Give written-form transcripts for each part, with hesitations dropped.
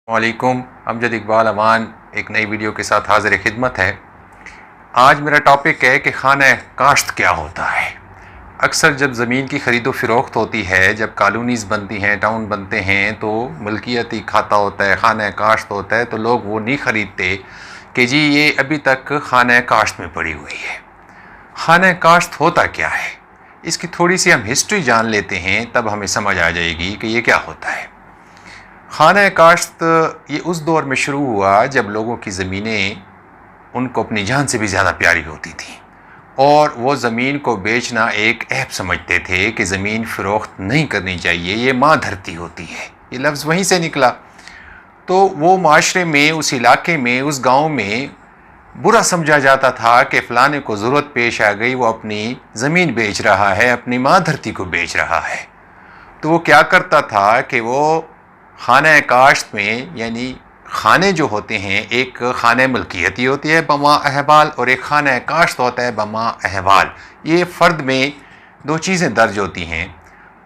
वालेकुम। अमजद इकबाल अमान एक नई वीडियो के साथ हाजिर खिदमत है। आज मेरा टॉपिक है कि खाना काश्त क्या होता है। अक्सर जब ज़मीन की ख़रीदो फ़रोख्त होती है, जब कॉलोनीज़ बनती हैं, टाउन बनते हैं, तो मिल्कियती खाता होता है, खाना काश्त होता है, तो लोग वो नहीं ख़रीदते कि जी ये अभी तक खाना काश्त में पड़ी हुई है। खाना काश्त होता क्या है, इसकी थोड़ी सी हम हिस्ट्री जान लेते हैं, तब हमें समझ आ जाएगी कि ये क्या होता है। खाना काश्त ये उस दौर में शुरू हुआ जब लोगों की ज़मीनें उनको अपनी जान से भी ज़्यादा प्यारी होती थी और वो ज़मीन को बेचना एक ऐब समझते थे कि ज़मीन फ़रोख्त नहीं करनी चाहिए, ये माँ धरती होती है। ये लफ्ज़ वहीं से निकला। तो वो माशरे में, उस इलाके में, उस गांव में बुरा समझा जाता था कि फ़लाने को ज़रूरत पेश आ गई, वो अपनी ज़मीन बेच रहा है, अपनी माँ धरती को बेच रहा है। तो वो क्या करता था कि वो खाना काश्त में, यानी खाने जो होते हैं, एक खाने मलकियती होती है बमा अहवाल और एक खाना काश्त होता है बमा अहवाल। ये फ़र्द में दो चीज़ें दर्ज होती हैं।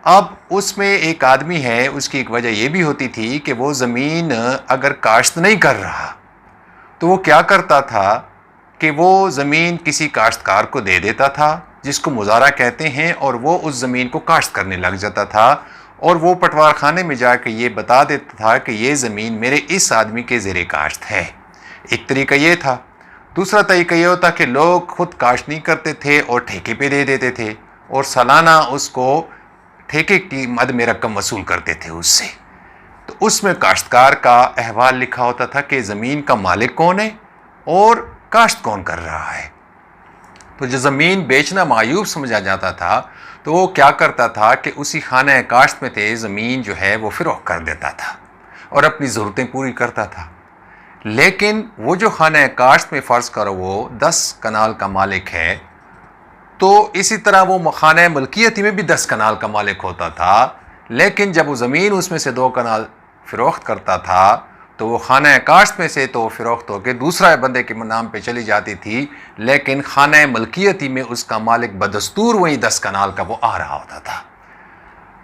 अब उसमें एक आदमी है, उसकी एक वजह यह भी होती थी कि वो ज़मीन अगर काश्त नहीं कर रहा तो वो क्या करता था कि वो ज़मीन किसी काश्तकार को दे देता था, जिसको मुज़ारा कहते हैं, और वो उस ज़मीन को काश्त करने लग जाता था और वो पटवार खाने में जाकर ये बता देता था कि ये ज़मीन मेरे इस आदमी के ज़ेरे काश्त है। एक तरीका ये था। दूसरा तरीका ये होता कि लोग खुद काश्त नहीं करते थे और ठेके पे दे देते थे और सालाना उसको ठेके की मद में रकम वसूल करते थे उससे। तो उसमें काश्तकार का अहवाल लिखा होता था कि ज़मीन का मालिक कौन है और काश्त कौन कर रहा है। तो जो ज़मीन बेचना मायूब समझा जाता था तो वो क्या करता था कि उसी खाना काश्त में थे ज़मीन जो है वो फ़रोख्त कर देता था और अपनी ज़रूरतें पूरी करता था। लेकिन वो जो खाना काश्त में फ़र्ज़ करो वो 10 कनाल का मालिक है, तो इसी तरह वो खाना मलकियती में भी 10 कनाल का मालिक होता था। लेकिन जब वो ज़मीन उसमें से 2 कनाल फ़रोख्त करता था तो वो खाना काश्त में से तो फ़रोख्त होकर दूसरा बंदे के नाम पे चली जाती थी, लेकिन खाना मलकियती में उसका मालिक बदस्तूर वही 10 कनाल का वो आ रहा होता था।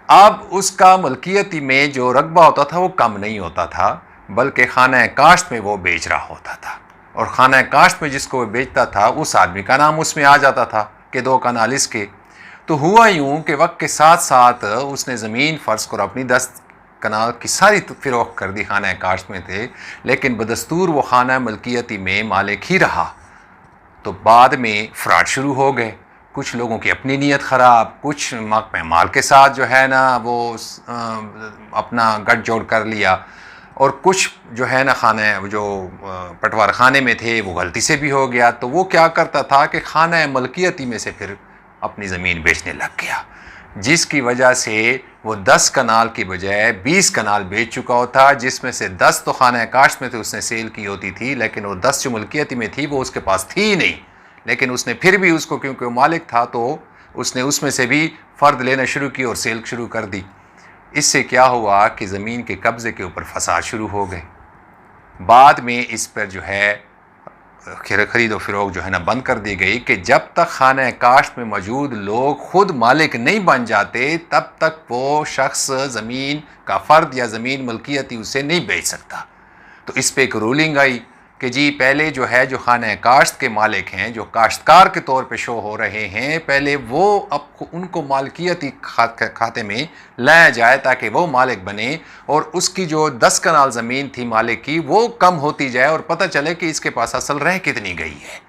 अब उसका मलकियती में जो रकबा होता था वो कम नहीं होता था, बल्कि खाना काश्त में वो बेच रहा होता था और खाना काश्त में जिसको वो बेचता था उस आदमी का नाम उसमें आ जाता था कि 2 कनाल इसके। तो हुआ यूँ कि वक्त के साथ साथ उसने ज़मीन फ़र्ज़ कर अपनी 10 कनाल की सारी फ़रोख्त कर दी, खाना काश्त में थे, लेकिन बदस्तूर वो खाना मलकियती में मालिक ही रहा। तो बाद में फ्रॉड शुरू हो गए। कुछ लोगों की अपनी नीयत ख़राब, कुछ माल के साथ जो है ना वो अपना गठजोड़ कर लिया, और कुछ जो है ना खाना जो पटवार खाने में थे वो गलती से भी हो गया। तो वो क्या करता था कि खाना मलकियती में से फिर अपनी ज़मीन बेचने लग गया, जिसकी वजह से वो 10 कनाल की बजाय 20 कनाल बेच चुका होता, जिसमें से 10 तो खाना काश्त में थे उसने सेल की होती थी, लेकिन वो 10 जो मलकियती में थी वो उसके पास थी ही नहीं। लेकिन उसने फिर भी उसको, क्योंकि वो मालिक था, तो उसने उसमें से भी फ़र्द लेना शुरू की और सेल शुरू कर दी। इससे क्या हुआ कि ज़मीन के कब्ज़े के ऊपर फसाद शुरू हो गए। बाद में इस पर जो है खरीद व फ़रोख्त जो है ना बंद कर दी गई कि जब तक खाना काश्त में मौजूद लोग खुद मालिक नहीं बन जाते तब तक वो शख्स ज़मीन का फ़र्द या ज़मीन मलकियती उसे नहीं बेच सकता। तो इस पे एक रूलिंग आई कि जी पहले जो है जो खाना काश्त के मालिक हैं, जो काश्तकार के तौर पे शो हो रहे हैं, पहले वो अब उनको मालकियती खाते में लाया जाए ताकि वो मालिक बने और उसकी जो 10 कनाल ज़मीन थी मालिक की वो कम होती जाए और पता चले कि इसके पास असल रह कितनी गई है।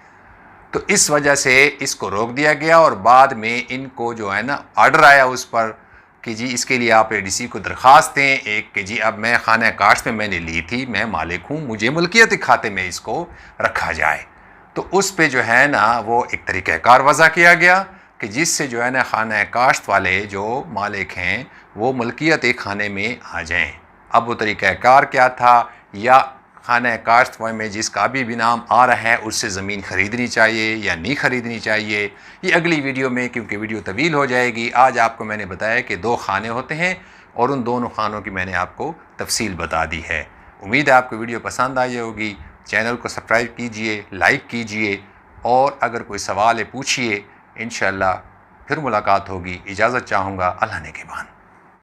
तो इस वजह से इसको रोक दिया गया और बाद में इनको जो है ना आर्डर आया उस पर कि जी इसके लिए आप एडीसी को दरख्वास्त दें एक कि जी अब मैं खाना काश्त में मैंने ली थी, मैं मालिक हूँ, मुझे मलकियती खाते में इसको रखा जाए। तो उस पे जो है ना वो एक तरीक़ाकार वज़ा किया गया कि जिससे जो है ना खाना काश्त वाले जो मालिक हैं वो मलकियती खाने में आ जाएँ। अब वो तरीक़ाकार क्या था, या खाना काश्त में जिसका अभी भी नाम आ रहा है उससे ज़मीन ख़रीदनी चाहिए या नहीं ख़रीदनी चाहिए, ये अगली वीडियो में, क्योंकि वीडियो तवील हो जाएगी। आज आपको मैंने बताया कि 2 खाने होते हैं और उन दोनों खानों की मैंने आपको तफसील बता दी है। उम्मीद है आपको वीडियो पसंद आई होगी। चैनल को सब्सक्राइब कीजिए, लाइक कीजिए और अगर कोई सवाल है पूछिए। इंशाअल्लाह फिर मुलाकात होगी। इजाज़त चाहूँगा। अल्लाह ने के बाद।